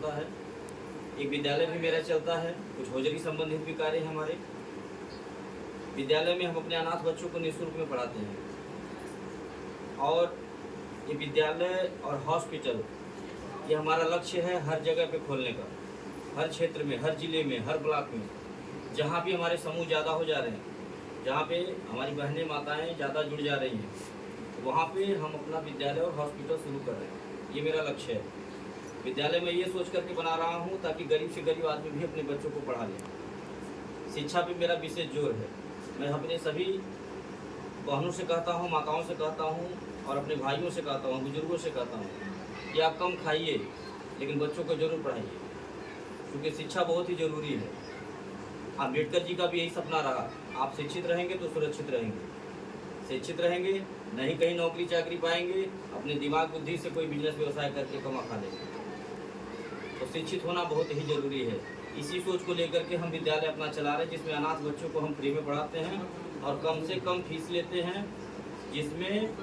होता है। एक विद्यालय भी मेरा चलता है, कुछ होजरी संबंधित भी कार्य है हमारे। विद्यालय में हम अपने अनाथ बच्चों को निःशुल्क में पढ़ाते हैं, और ये विद्यालय और हॉस्पिटल ये हमारा लक्ष्य है हर जगह पे खोलने का, हर क्षेत्र में, हर जिले में, हर ब्लॉक में, जहाँ भी हमारे समूह ज़्यादा हो जा रहे हैं, जहाँ पे हमारी बहनें माताएं ज़्यादा जुड़ जा रही हैं, वहाँ पे हम अपना विद्यालय और हॉस्पिटल शुरू कर रहे हैं। ये मेरा लक्ष्य है। विद्यालय में ये सोच करके बना रहा हूँ ताकि गरीब से गरीब आदमी भी अपने बच्चों को पढ़ा ले। शिक्षा पे मेरा विशेष जोर है। मैं अपने सभी बहनों से कहता हूँ, माताओं से कहता हूँ, और अपने भाइयों से कहता हूँ, बुजुर्गों से कहता हूँ कि आप कम खाइए लेकिन बच्चों को जरूर पढ़ाइए, क्योंकि शिक्षा बहुत ही ज़रूरी है। अम्बेडकर जी का भी यही सपना रहा, आप शिक्षित रहेंगे तो सुरक्षित रहेंगे, शिक्षित रहेंगे नहीं कहीं नौकरी चाकरी पाएंगे, अपने दिमाग बुद्धि से कोई बिजनेस व्यवसाय करके कमा खा लेंगे। तो शिक्षित होना बहुत ही ज़रूरी है। इसी सोच को लेकर के हम विद्यालय अपना चला रहे हैं, जिसमें अनाथ बच्चों को हम फ्री में पढ़ाते हैं और कम से कम फीस लेते हैं, जिसमें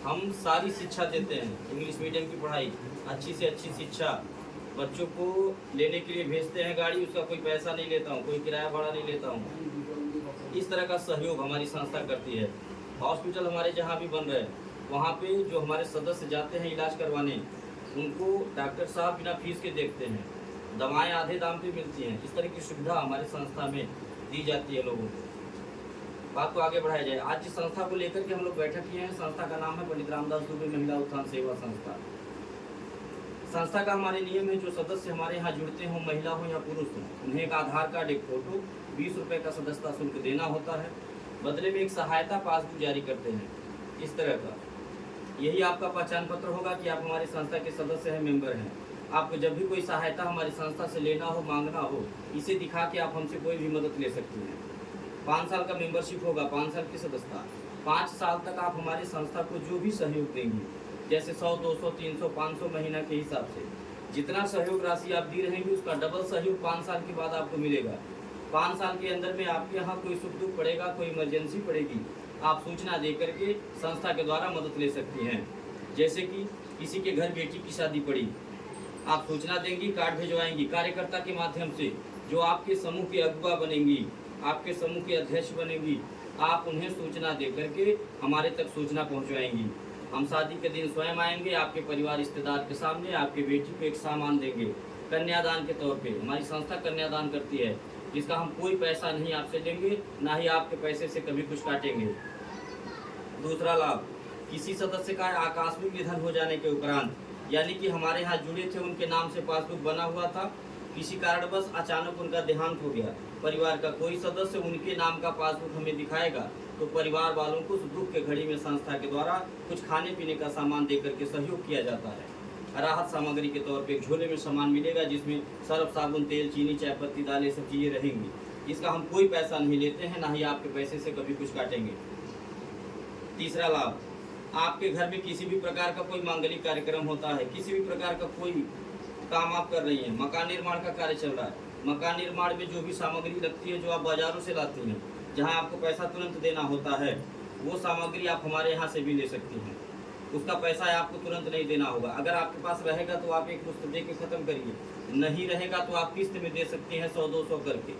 हम सारी शिक्षा देते हैं। इंग्लिश मीडियम की पढ़ाई, अच्छी से अच्छी शिक्षा, बच्चों को लेने के लिए भेजते हैं गाड़ी, उसका कोई पैसा नहीं लेता हूँ, कोई किराया भाड़ा नहीं लेता हूँ। इस तरह का सहयोग हमारी संस्था करती है। हॉस्पिटल हमारे जहाँ भी बन रहे हैं, वहाँ पे जो हमारे सदस्य जाते हैं इलाज करवाने, उनको डॉक्टर साहब बिना फीस के देखते हैं, दवाएं आधे दाम पे मिलती हैं। इस तरह की सुविधा हमारे संस्था में दी जाती है लोगों को। बात को आगे बढ़ाया जाए। आज जिस संस्था को लेकर के हम लोग बैठक किए हैं, संस्था का नाम है पंडित रामदास दुबे महिला उत्थान सेवा संस्था। संस्था का हमारे नियम है, जो सदस्य हमारे यहाँ जुड़ते हों, महिला हो या पुरुष हो, उन्हें एक आधार कार्ड, एक फोटो, 20 रुपये का सदस्यता शुल्क देना होता है। बदले में एक सहायता पासबुक जारी करते हैं इस तरह का। यही आपका पहचान पत्र होगा कि आप हमारी संस्था के सदस्य हैं, मेंबर हैं। आपको जब भी कोई सहायता हमारी संस्था से लेना हो, मांगना हो, इसे दिखा के आप हमसे कोई भी मदद ले सकते हैं। 5 साल का मेंबरशिप होगा, 5 साल की सदस्यता। 5 साल तक आप हमारी संस्था को जो भी सहयोग देंगी, जैसे 100, 200, 300, 500 महीना के हिसाब से जितना सहयोग राशि आप दी रहेंगी, उसका डबल सहयोग 5 साल के बाद आपको मिलेगा। 5 साल के अंदर में आपके यहाँ कोई सुख दुख पड़ेगा, कोई इमरजेंसी पड़ेगी, आप सूचना दे करके संस्था के द्वारा मदद ले सकती हैं। जैसे कि किसी के घर बेटी की शादी पड़ी, आप सूचना देंगी, कार्ड भिजवाएंगी कार्यकर्ता के माध्यम से, जो आपके समूह के अगुवा बनेंगी, आपके समूह के अध्यक्ष बनेंगी, आप उन्हें सूचना दे करके हमारे तक सूचना पहुँचवाएंगी। हम शादी के दिन स्वयं आएंगे, आपके परिवार रिश्तेदार के सामने आपकी बेटी को एक सामान देंगे कन्यादान के तौर पे। हमारी संस्था कन्यादान करती है, जिसका हम कोई पैसा नहीं आपसे लेंगे, ना ही आपके पैसे से कभी कुछ काटेंगे। दूसरा लाभ, किसी सदस्य का आकस्मिक निधन हो जाने के उपरांत, यानी कि हमारे यहाँ जुड़े थे, उनके नाम से पासबुक बना हुआ था, किसी कारणवश अचानक उनका देहांत हो गया, परिवार का कोई सदस्य उनके नाम का पासबुक हमें दिखाएगा, तो परिवार वालों को उस दुख के घड़ी में संस्था के द्वारा कुछ खाने पीने का सामान देकर के सहयोग किया जाता है। राहत सामग्री के तौर पे एक झोले में सामान मिलेगा, जिसमें सर्फ, साबुन, तेल, चीनी, चाय पत्ती, दालें, सब चीज़ें रहेंगी। इसका हम कोई पैसा नहीं लेते हैं, ना ही आपके पैसे से कभी कुछ काटेंगे। तीसरा लाभ, आपके घर में किसी भी प्रकार का कोई मांगलिक कार्यक्रम होता है, किसी भी प्रकार का कोई काम आप कर रही हैं, मकान निर्माण का कार्य चल रहा है, मकान निर्माण में जो भी सामग्री लगती है, जो आप बाजारों से लाती हैं, जहां आपको पैसा तुरंत देना होता है, वो सामग्री आप हमारे यहाँ से भी ले सकती हैं। उसका पैसा आपको तुरंत नहीं देना होगा। अगर आपके पास रहेगा तो आप एक मुश्त दे के ख़त्म करिए, नहीं रहेगा तो आप किस्त में दे सकती हैं, 100-200 करके।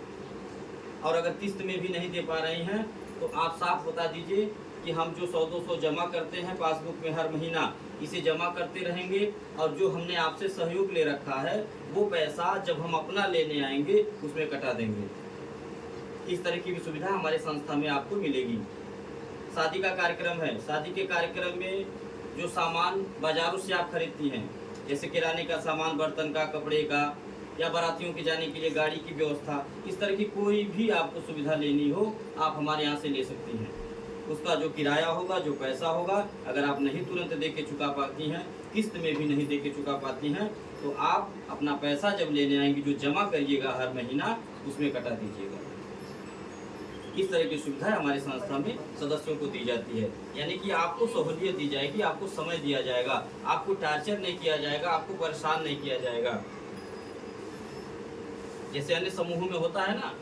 और अगर किस्त में भी नहीं दे पा रही हैं तो आप साफ बता दीजिए कि हम जो 100-200 जमा करते हैं पासबुक में हर महीना, इसे जमा करते रहेंगे, और जो हमने आपसे सहयोग ले रखा है वो पैसा जब हम अपना लेने आएंगे उसमें कटा देंगे। इस तरह की भी सुविधा हमारे संस्था में आपको मिलेगी। शादी का कार्यक्रम है, शादी के कार्यक्रम में जो सामान बाजारों से आप खरीदती हैं, जैसे किराने का सामान, बर्तन का, कपड़े का, या बारातियों के जाने के लिए गाड़ी की व्यवस्था, इस तरह की कोई भी आपको सुविधा लेनी हो, आप हमारे यहाँ से ले सकती हैं। उसका जो किराया होगा, जो पैसा होगा, अगर आप नहीं तुरंत दे के चुका पाती हैं, किस्त में भी नहीं दे के चुका पाती हैं, तो आप अपना पैसा जब लेने आएंगी, जो जमा करिएगा हर महीना, उसमें कटा दीजिएगा। इस तरह की सुविधा हमारी संस्था में सदस्यों को दी जाती है। यानी कि आपको सहूलियत दी जाएगी, आपको समय दिया जाएगा, आपको टार्चर नहीं किया जाएगा, आपको परेशान नहीं किया जाएगा। जैसे अन्य समूहों में होता है ना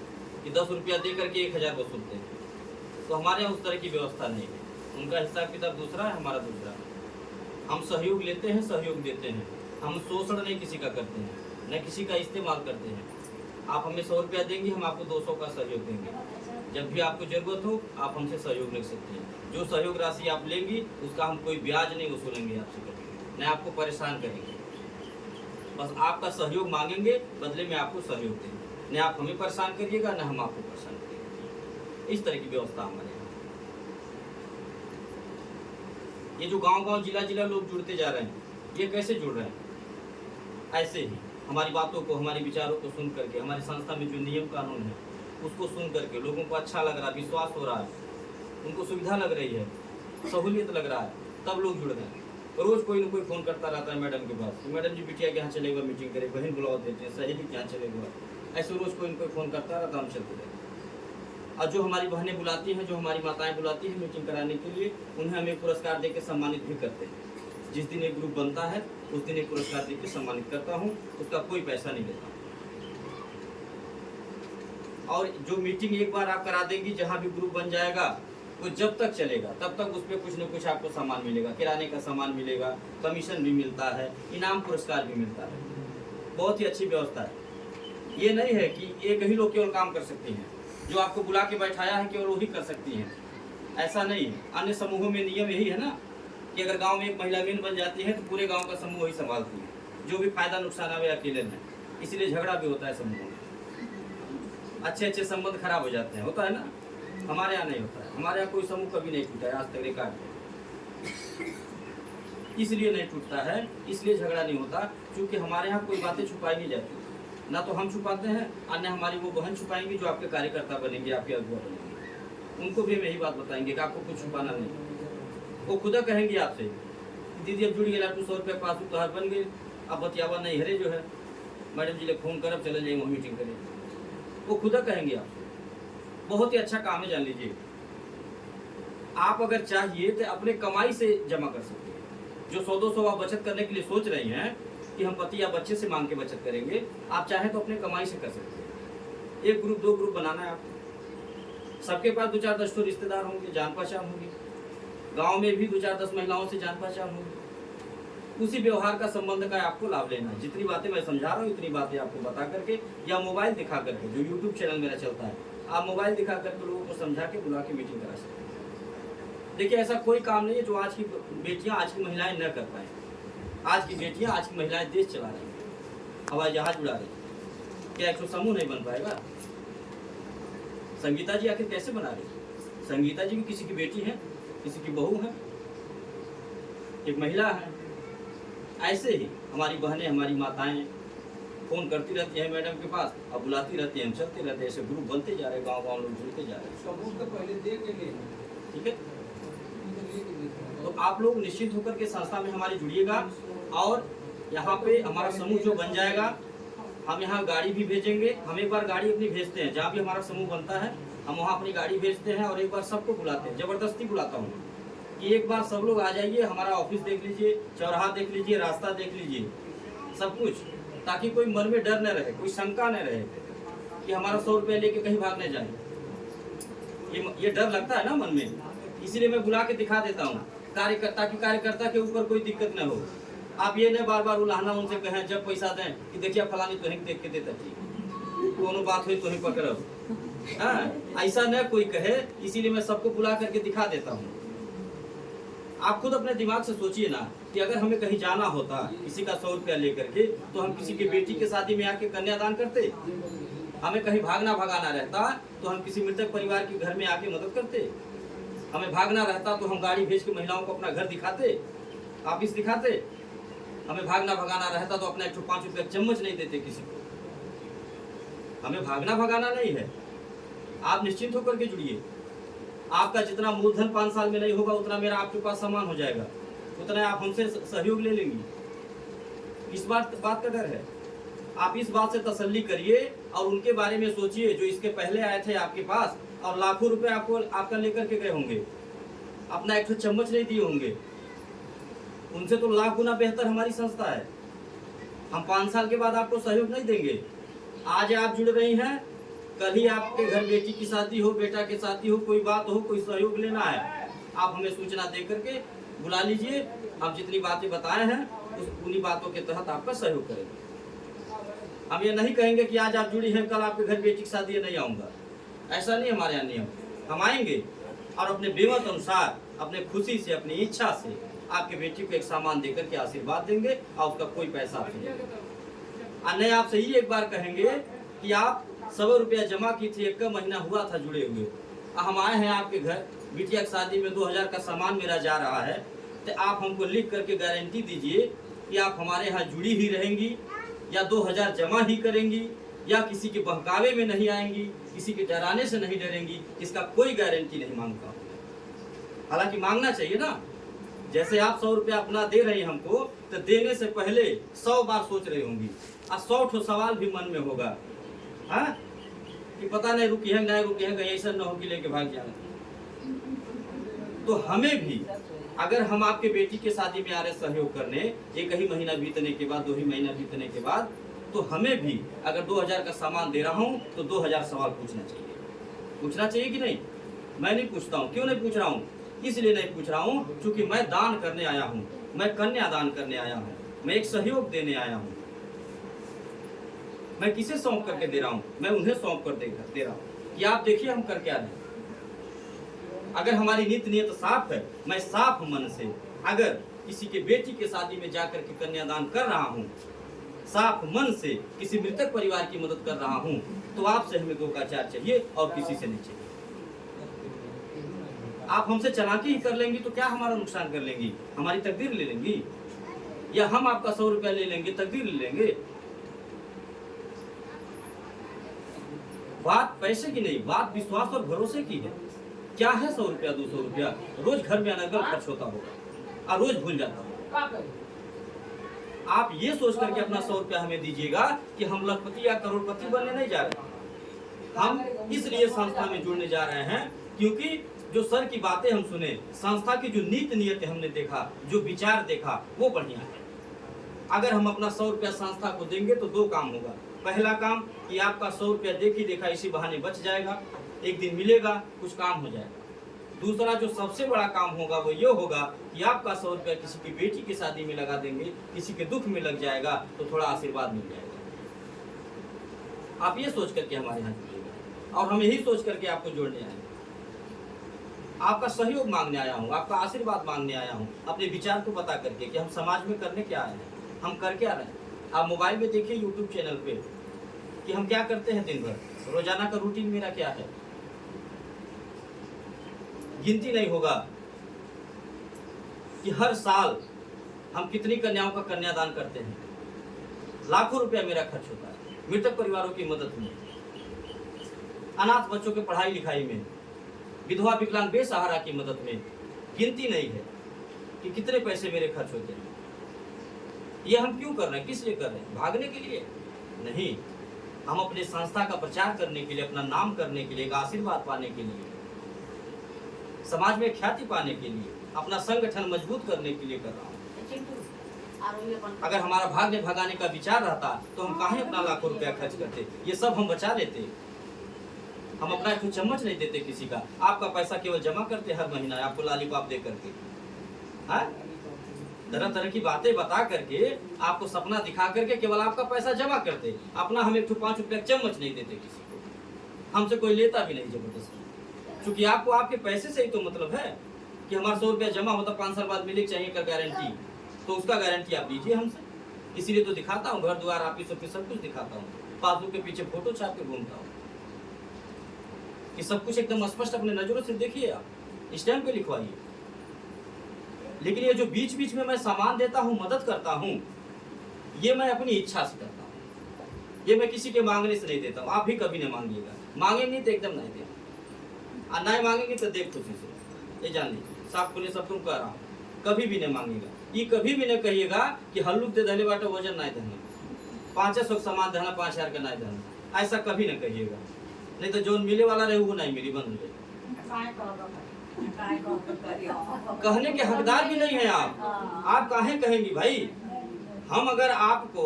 कि 10 रुपया दे करके 1000 वसूलते हैं, तो हमारे यहाँ उस तरह की व्यवस्था नहीं है। उनका हिसाब किताब दूसरा है, हमारा दूसरा है। हम सहयोग लेते हैं, सहयोग देते हैं। हम शोषण नहीं किसी का करते हैं, न किसी का इस्तेमाल करते हैं। आप हमें 100 रुपया देंगे, हम आपको 200 का सहयोग देंगे। जब भी आपको ज़रूरत हो आप हमसे सहयोग ले सकते हैं। जो सहयोग राशि आप लेंगी उसका हम कोई ब्याज नहीं वसूलेंगे आपसे कभी, न आपको परेशान करेंगे। बस आपका सहयोग मांगेंगे, बदले में आपको सहयोग देंगे। न आप हमें परेशान करिएगा, न हम आपको परेशान करेंगे। इस तरह की व्यवस्था हमारे यहाँ। ये जो गांव-गांव, जिला-जिला लोग जुड़ते जा रहे हैं, ये कैसे जुड़ रहे हैं? ऐसे ही हमारी बातों को, हमारे विचारों को सुन करके, हमारी संस्था में जो नियम कानून है उसको सुन करके लोगों को अच्छा लग रहा है, विश्वास हो रहा है, उनको सुविधा लग रही है, सहूलियत लग रहा है, तब लोग जुड़ रहे हैं। रोज कोई न कोई फ़ोन करता रहता है मैडम के पास, तो मैडम जी बिटिया के यहाँ चलेगा मीटिंग करे, बहन बुलाओ देते हैं, सहेली के यहाँ चलेगा। ऐसे रोज कोई न कोई फ़ोन करता रहता, हम चलते रहते हैं। और जो हमारी बहनें बुलाती हैं, जो हमारी माताएं बुलाती हैं मीटिंग कराने के लिए, उन्हें हम एक पुरस्कार देकर सम्मानित भी करते हैं। जिस दिन एक ग्रुप बनता है उस दिन एक पुरस्कार देकर सम्मानित करता हूँ, उसका कोई पैसा नहीं लेता। और जो मीटिंग एक बार आप करा देंगी, जहाँ भी ग्रुप बन जाएगा, वो जब तक चलेगा तब तक उस पर कुछ न कुछ आपको सामान मिलेगा, किराने का सामान मिलेगा, कमीशन भी मिलता है, इनाम पुरस्कार भी मिलता है। बहुत ही अच्छी व्यवस्था है। ये नहीं है कि एक ही लोग केवल काम कर सकते हैं, जो आपको बुला के बैठाया है केवल वही कर सकती हैं, ऐसा नहीं है। अन्य समूहों में नियम यही है ना कि अगर गांव में एक महिला मेन बन जाती है तो पूरे गांव का समूह वही संभालती है, जो भी फायदा नुकसान आवे अकेले में। इसलिए झगड़ा भी होता है समूह में, अच्छे अच्छे संबंध खराब हो जाते हैं, होता है ना। हमारे यहाँ नहीं होता है, हमारे यहाँ कोई समूह कभी नहीं टूटा है आज तक रिकॉर्ड में। इसलिए नहीं टूटता है, इसलिए झगड़ा नहीं होता, क्योंकि हमारे यहाँ कोई बातें छुपाई नहीं जाती। ना तो हम छुपाते हैं, अन्य हमारी वो बहन छुपाएंगी जो आपके कार्यकर्ता बनेंगे, आपके अगुआ बनेंगे। उनको भी हम यही बात बताएंगे कि आपको कुछ छुपाना नहीं। वो खुदा कहेंगे आपसे, दीदी अब जुड़ गया, तू 100 रुपये पास तो हर बन गए, अब बतियावा नहीं हरे जो है, मैडम जी ले फ़ोन करब चले जाएंगे वहाँ मीटिंग करें। वो खुदा कहेंगे आपसे। बहुत ही अच्छा काम है, जान लीजिए। आप अगर चाहिए तो अपने कमाई से जमा कर सकते हैं। जो 100-200 आप बचत करने के लिए सोच रही हैं कि हम पति या बच्चे से मांग के बचत करेंगे, आप चाहें तो अपने कमाई से कर सकते हैं। एक ग्रुप 2 ग्रुप बनाना है आपको। सबके पास 2-4-10 तो रिश्तेदार होंगे, जान पहचान होगी। गांव में भी 2-4-10 महिलाओं से जान पहचान होगी। उसी व्यवहार का संबंध का आपको लाभ लेना है। जितनी बातें मैं समझा रहा हूँ इतनी बातें आपको बता करके या मोबाइल दिखा करके, जो यूट्यूब चैनल मेरा चलता है, आप मोबाइल दिखा करके लोगों को समझा के बुला के मीटिंग करा सकते हैं। देखिए ऐसा कोई काम नहीं है जो आज की बेटियां, आज की महिलाएं न कर पाए। आज की बेटियां, आज की महिलाएं देश चला रही हैं, हवाई जहाज उड़ा रही हैं। क्या 100 समूह नहीं बन पाएगा? संगीता जी आखिर कैसे बना रही? संगीता जी भी किसी की बेटी है, किसी की बहू है, एक महिला है। ऐसे ही हमारी बहनें, हमारी माताएं फ़ोन करती रहती हैं मैडम के पास, अब बुलाती रहती हैं, हम चलते रहते हैं। ऐसे ग्रुप बनते जा रहे हैं, गाँव-गाँव लोग जुड़ते जा रहे हैं। सबूत तो पहले दे के ले, ठीक है। तो आप लोग निश्चित होकर के संस्था में हमारी जुड़िएगा। और यहाँ पे हमारा समूह जो बन जाएगा, हम यहाँ गाड़ी भी भेजेंगे। हम एक बार गाड़ी अपनी भेजते हैं, जहाँ भी हमारा समूह बनता है हम वहाँ अपनी गाड़ी भेजते हैं। और एक बार सबको बुलाते हैं, ज़बरदस्ती बुलाता हूँ कि एक बार सब लोग आ जाइए, हमारा ऑफिस देख लीजिए, चौराहा देख लीजिए, रास्ता देख लीजिए, सब कुछ, ताकि कोई मन में डर न रहे, कोई शंका न रहे कि हमारा 100 रुपये लेके कहीं भागने जाए। ये डर लगता है ना मन में, इसीलिए मैं बुला के दिखा देता हूँ कार्यकर्ता के ऊपर कोई दिक्कत न हो। आप ये न बार बार उलाहना उनसे कहें जब पैसा दें कि देखिए फलानी तो नहीं देख के देता थी, दोनों बात हुई तो ही पकड़ो। हाँ, ऐसा न कोई कहे, इसीलिए मैं सबको बुला करके दिखा देता हूँ। आप खुद अपने दिमाग से सोचिए ना कि अगर हमें कहीं जाना होता किसी का 100 रुपया लेकर के, तो हम किसी की बेटी के शादी में आके कन्यादान करते? हमें कहीं भागना भगाना रहता तो हम किसी मृतक परिवार के घर में आके मदद करते? हमें भागना रहता तो हम गाड़ी भेज के महिलाओं को अपना घर दिखाते, ऑफिस दिखाते? हमें भागना भगाना रहता तो अपना 105 रुपये चम्मच नहीं देते किसी को। हमें भागना भगाना नहीं है। आप निश्चिंत होकर के जुड़िए। आपका जितना मूलधन 5 साल में नहीं होगा उतना मेरा आपके पास सामान हो जाएगा, उतना आप हमसे सहयोग ले लेंगी। इस बात का डर है। आप इस बात से तसल्ली करिए और उनके बारे में सोचिए जो इसके पहले आए थे आपके पास और लाखों रुपए आपका लेकर के गए होंगे, अपना 1 चम्मच नहीं दिए होंगे। उनसे तो लाख गुना बेहतर हमारी संस्था है। हम 5 साल के बाद आपको सहयोग नहीं देंगे। आज आप जुड़ रही हैं, कल ही आपके घर बेटी की शादी हो, बेटा की शादी हो, कोई बात हो, कोई सहयोग लेना है, आप हमें सूचना दे करके बुला लीजिए। हम जितनी बातें बताए हैं उन्हीं बातों के तहत आपका सहयोग करेंगे। हम ये नहीं कहेंगे कि आज आप जुड़ी हैं, कल आपके घर बेटी की शादी है नहीं आऊँगा, ऐसा नहीं हमारे यहाँ नियम। हम आएंगे और अपने बेमत अनुसार, अपने खुशी से, अपनी इच्छा से आपके बेटी को एक सामान देकर के आशीर्वाद देंगे और उसका कोई पैसा आपसे नहीं। नहीं आपसे ये एक बार कहेंगे कि आप 100 रुपया जमा की थी, 1 महीना हुआ था जुड़े हुए, हम आए हैं आपके घर, बिटिया की शादी में 2000 का सामान मेरा जा रहा है, तो आप हमको लिख करके गारंटी दीजिए कि आप हमारे यहाँ जुड़ी ही रहेंगी, या 2000 जमा ही करेंगी, या किसी के बहकावे में नहीं आएंगी, किसी के डराने से नहीं डरेंगी। इसका कोई गारंटी नहीं मांगता। हालांकि मांगना चाहिए ना। जैसे आप 100 रुपया अपना दे रही हैं हमको, तो देने से पहले 100 बार सोच रही होंगी और 100 ठो सवाल भी मन में होगा, हाँ, कि पता नहीं रुकी है नहीं रुकी है, कहीं ऐसा न हो कि लेके भाग जाना। तो हमें भी, अगर हम आपके बेटी के शादी में आ रहे सहयोग करने, 1 ही महीना बीतने के बाद, 2 ही महीना बीतने के बाद, तो हमें भी अगर 2000 का सामान दे रहा हूँ तो 2000 सवाल पूछना चाहिए। पूछना चाहिए कि नहीं? मैं नहीं पूछता हूँ। क्यों नहीं पूछ रहा हूँ? इसलिए नहीं पूछ रहा हूँ क्योंकि मैं दान करने आया हूँ, मैं कन्यादान करने आया हूँ, मैं एक सहयोग देने आया हूँ। मैं किसे सौंप करके दे रहा हूँ? मैं उन्हें सौंप कर दे रहा हूँ कि आप देखिए हम कर क्या रहे हैं। अगर हमारी नीयत साफ है, मैं साफ मन से अगर किसी के बेटी के शादी में जाकर के कन्यादान कर रहा हूँ, साफ मन से किसी मृतक परिवार की मदद कर रहा हूँ, तो आपसे हमें 2 का 4 चाहिए और किसी से नहीं चाहिए। आप हमसे चालाकी ही कर लेंगी तो क्या हमारा नुकसान कर लेंगी? हमारी तकदीर ले लेंगी, या हम आपका 100 रुपया ले लेंगे, तकदीर ले लेंगे? बात पैसे की नहीं, बात विश्वास और भरोसे की है। क्या है 100 रुपया 200 रुपया? रोज घर में अनर्गल खर्च होता होगा और रोज भूल जाता होगा। आप ये सोच करके अपना 100 रुपया हमें दीजिएगा कि हम लखपति या करोड़पति बनने नहीं जा रहे। हम इसलिए संस्था में जुड़ने जा रहे हैं क्योंकि जो सर की बातें हम सुने, संस्था की जो नीति नियत हमने देखा, जो विचार देखा, वो बढ़िया है। अगर हम अपना 100 रुपया संस्था को देंगे तो 2 काम होगा। पहला काम कि आपका 100 रुपया देखी देखा इसी बहाने बच जाएगा, एक दिन मिलेगा, कुछ काम हो जाएगा। दूसरा जो सबसे बड़ा काम होगा वो ये होगा कि आपका 100 रुपया किसी की बेटी की शादी में लगा देंगे, किसी के दुख में लग जाएगा तो थोड़ा आशीर्वाद मिल जाएगा। आप ये सोच करके हमारे यहाँ जुड़िएगा और हम यही सोच करके आपको जोड़ने आए। आपका सहयोग मांगने आया हूँ, आपका आशीर्वाद मांगने आया हूँ, अपने विचार को बता करके कि हम समाज में करने क्या आए हैं, हम कर क्या रहे हैं। आप मोबाइल में देखिए यूट्यूब चैनल पे कि हम क्या करते हैं दिन भर, रोजाना का रूटीन मेरा क्या है, गिनती नहीं होगा कि हर साल हम कितनी कन्याओं का कन्यादान करते हैं। लाखों रुपया मेरा खर्च होता है मृतक परिवारों की मदद में, अनाथ बच्चों के पढ़ाई लिखाई में, विधवा विकलांग बेसहारा की मदद में। गिनती नहीं है कि कितने पैसे मेरे खर्च होते हैं। ये हम क्यों कर रहे हैं? किस लिए कर रहे हैं? भागने के लिए नहीं, हम अपने संस्था का प्रचार करने के लिए, अपना नाम करने के लिए, एक आशीर्वाद पाने के लिए, समाज में ख्याति पाने के लिए, अपना संगठन मजबूत करने के लिए कर रहा हूँ। अगर हमारा भागने भगाने का विचार रहता तो हम काहे अपना लाखों रुपया खर्च करते? ये सब हम बचा लेते। हम अपना एक चम्मच नहीं देते किसी का। आपका पैसा केवल जमा करते हर महीना, आपको लॉलीपॉप दे करके, हाँ, तरह तरह की बातें बता करके, आपको सपना दिखा करके केवल आपका पैसा जमा करते। अपना हम 1 5 रुपया चम्मच नहीं देते किसी को, हमसे कोई लेता भी नहीं जबरदस्ती। क्योंकि आपको आपके पैसे से ही तो मतलब है कि हमारा 100 रुपया जमा होता 5 साल बाद मिले चाहिए का गारंटी, तो उसका गारंटी आप दीजिए हमसे। इसीलिए तो दिखाता हूँ, घर द्वार ऑफिस ऑफिस सब कुछ दिखाता हूँ, पासबुक के पीछे फोटो छाप के घूमता हूँ कि सब कुछ एकदम स्पष्ट अपने नजरों से देखिए, आप स्टैम्प पे लिखवाइए। लेकिन ये जो बीच बीच में मैं सामान देता हूँ, मदद करता हूँ, ये मैं अपनी इच्छा से करता हूँ। ये मैं किसी के मांगने से नहीं देता हूँ। आप भी कभी नहीं मांगिएगा, मांगेंगे तो एकदम नहीं देना, और नहीं मांगेंगे तो देख खुशी से, ये जान लीजिए, साफ खुले सब तुम कह रहा हूँ, कभी भी नहीं मांगेगा। ये कभी भी नहीं कहिएगा कि हल्लुक दे धने बाटे वजन नहीं देना, 500 सामान देना 5000 का नहीं देना, ऐसा कभी नहीं कहिएगा। नहीं तो जो मिले वाला रहे वो नहीं मिली, बंद हो जाए। कहने के हकदार भी नहीं है आप काहे कहेंगी भाई? हम अगर आपको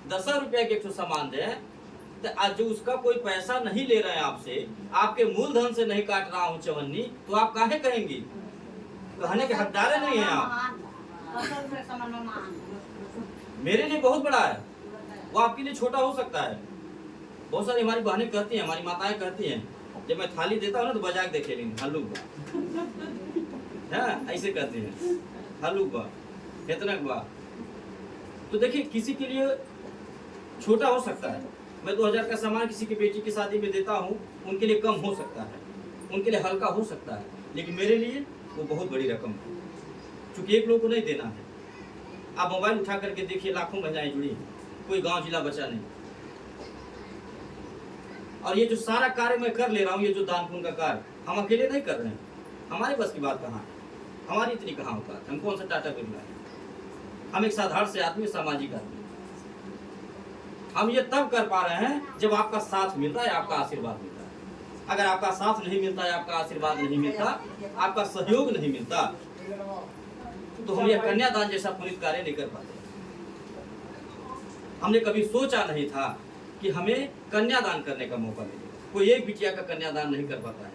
10 रुपया के एक सामान दें तो आज जो उसका कोई पैसा नहीं ले रहे हैं आपसे, आपके मूलधन से नहीं काट रहा हूँ चवन्नी, तो आप काहे कहेंगी? कहने के हकदार नहीं है आप। मेरे लिए बहुत बड़ा है, वो आपके लिए छोटा हो सकता है। बहुत सारी हमारी बहनें कहती हैं, हमारी माताएं कहती हैं, जब मैं थाली देता हूँ ना तो बजा के देखे नहीं हल्लुक बा, ऐसे कहते हैं हल्लुक बा, इतना बा। तो देखिए किसी के लिए छोटा हो सकता है, मैं 2000 का सामान किसी की बेटी की शादी में देता हूँ, उनके लिए कम हो सकता है, उनके लिए हल्का हो सकता है, लेकिन मेरे लिए वो बहुत बड़ी रकम है, क्योंकि एक लोग को नहीं देना है। आप मोबाइल उठा करके देखिए, लाखों महिलाएं जुड़ी हैं, कोई गांव जिला बचा नहीं। और ये जो सारा कार्य मैं कर ले रहा हूँ, ये जो दान पुण्य का कार्य हम अकेले नहीं कर रहे हैं, हमारे बस की बात कहाँ है, हमारी इतनी कहाँ औकात, हम कौन सा टाटा बिरला है, हम एक साधारण से आदमी, सामाजिक आदमी। हम ये तब कर पा रहे हैं जब आपका साथ मिलता है, आपका आशीर्वाद मिलता है। अगर आपका साथ नहीं मिलता है, आपका आशीर्वाद नहीं मिलता, आपका सहयोग नहीं मिलता, तो हम यह कन्यादान जैसा पुनीत कार्य नहीं कर पाते। हमने कभी सोचा नहीं था कि हमें कन्यादान करने का मौका मिलेगा। कोई एक बिटिया का कन्यादान नहीं कर पाता है।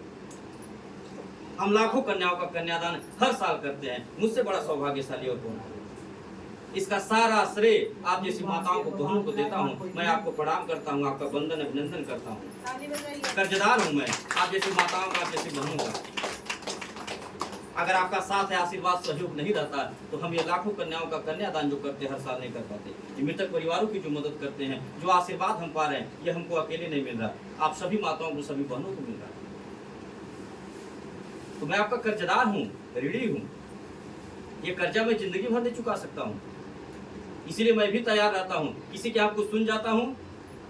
हम लाखों कन्याओं का कन्यादान हर साल करते हैं। मुझसे बड़ा सौभाग्यशाली और कौन है? इसका सारा श्रेय आप जैसी माताओं को, बहनों को देता हूँ। मैं आपको प्रणाम करता हूँ, आपका वंदन अभिनंदन करता हूँ। कर्जदार हूँ मैं आप जैसी माताओं का, आप जैसी बहनों का। अगर आपका साथ है, आशीर्वाद, सहयोग नहीं रहता तो हम ये लाखों कन्याओं का कन्यादान जो करते हैं हर साल नहीं कर पाते। ये मृतक परिवारों की जो मदद करते हैं, जो आशीर्वाद हम पा रहे हैं, ये हमको अकेले नहीं मिल रहा, आप सभी माताओं को, सभी बहनों को मिल रहा है। तो मैं आपका कर्जदार हूँ, ऋणी हूँ। ये कर्जा मैं जिंदगी भर नहीं चुका सकता हूँ, इसीलिए मैं भी तैयार रहता हूँ। किसी के आपको सुन जाता हूँ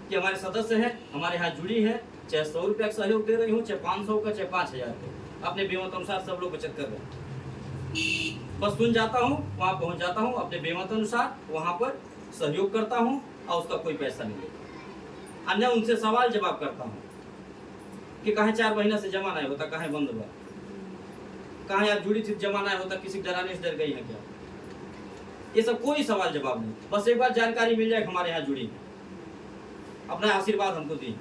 कि हमारे सदस्य हैं, हमारे यहाँ जुड़ी हैं, चाहे 100 रुपया का सहयोग दे रही हूँ, चाहे 500 का, चाहे 5000 का, अपने बेमत अनुसार सब लोग बचत कर रहे हैं। बस सुन जाता हूँ, वहाँ पहुँच जाता हूँ, अपने बेमत अनुसार वहाँ पर सहयोग करता हूँ और उसका कोई पैसा नहीं लेता। अन्य उनसे सवाल जवाब करता हूँ कि कहाँ 4 महीना से जमा नहीं होता, कहाँ बंद हुआ, कहाँ यार जुड़ी थी जमा नहीं होता, किसी डराने से डर गई है क्या? ये सब कोई सवाल जवाब नहीं। बस एक बार जानकारी मिल जाए हमारे यहाँ जुड़ी, अपना आशीर्वाद हमको दी,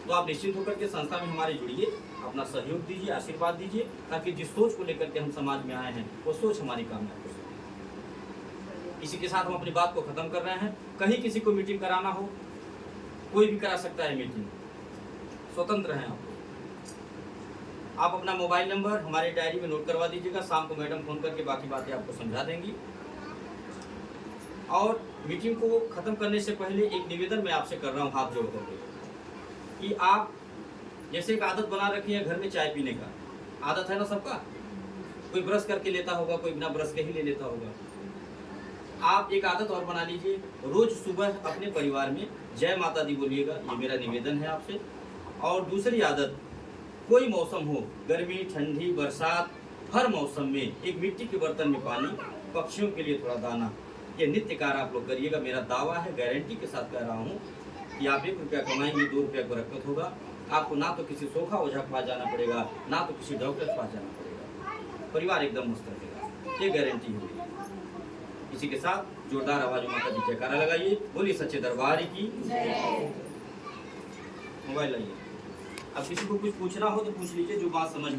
तो आप निश्चित होकर के संस्था में हमारे जुड़िए, अपना सहयोग दीजिए, आशीर्वाद दीजिए, ताकि जिस सोच को लेकर के हम समाज में आए हैं वो सोच हमारी कामयाब हो सके। इसी के साथ हम अपनी बात को खत्म कर रहे हैं। कहीं किसी को मीटिंग कराना हो, कोई भी करा सकता है मीटिंग, स्वतंत्र हैं आप अपना मोबाइल नंबर हमारे डायरी में नोट करवा दीजिएगा। शाम को मैडम फोन करके बाकी बातें आपको समझा देंगी। और मीटिंग को खत्म करने से पहले एक निवेदन मैं आपसे कर रहा हूँ हाथ जोड़ करके, कि आप जैसे एक आदत बना रखी है घर में चाय पीने का, आदत है ना सबका, कोई ब्रश करके लेता होगा, कोई बिना ब्रश के ही ले लेता होगा। आप एक आदत और बना लीजिए, रोज सुबह अपने परिवार में जय माता दी बोलिएगा, ये मेरा निवेदन है आपसे। और दूसरी आदत, कोई मौसम हो, गर्मी, ठंडी, बरसात, हर मौसम में एक मिट्टी के बर्तन में पानी, पक्षियों के लिए थोड़ा दाना, ये नित्य कार्य आप लोग करिएगा। मेरा दावा है, गारंटी के साथ कह रहा हूँ कि आप 1 रुपया कमाएंगे, 2 रुपया बरकत होगा। आपको ना तो किसी सोखा ओझा के पास जाना पड़ेगा, ना तो किसी डॉक्टर के पास जाना पड़ेगा, परिवार एकदम मस्त रहेगा, ये गारंटी है। इसी के साथ जोरदार आवाज में माता जी जयकारा लगाइए, बोलिए सच्चे दरबार की। मोबाइल लाइए। अब किसी को कुछ पूछना हो तो पूछ लीजिए, जो बात समझ में